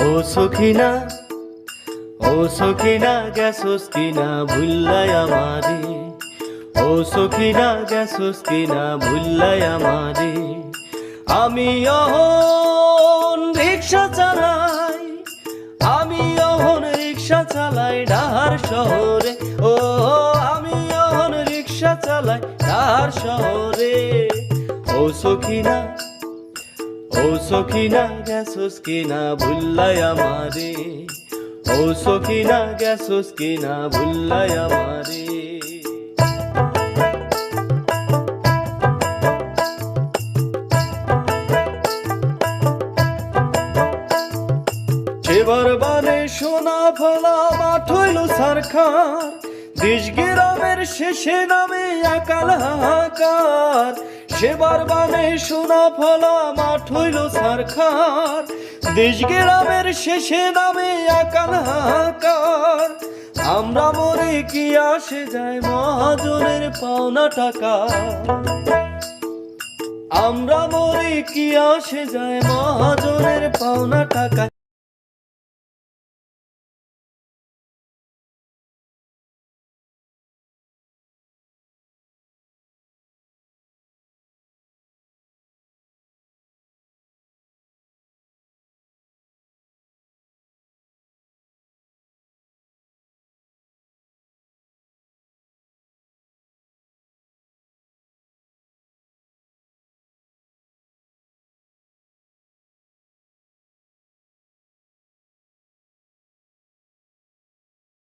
ও সখিনা, ও সখিনা গেছস কিনা ভুল্লাই আমারে, ও সখিনা গেছস কিনা ভুল্লাই আমারে। আমি অহন রিক্সা চালাই, আমি অহন রিক্সা চালাই ঢাকার শহরে, ও আমি অহন রিক্সা চালাই ঢাকার শহরে। ও সখিনা, ও সখিনা গেছস কিনা ভুল্লাই আমারে, ও সখিনা গেছস কিনা ভুল্লাই আমারে। সেবার বানে সোনা ফলা মাঠ হইল সারখার, দেশ গ্রামের শেষে নামে আকাল হাহাকার। সেবার বানে সোনা ফলা মাঠ হইল সারখার, দেশ গ্রামের শেষে নামে আকাল হাহাকার। আমরা মরে কি আসে যায় মহাজনের পাওনা টাকা, আমরা মরে কি আসে যায় মহাজনের পাওনা টাকা।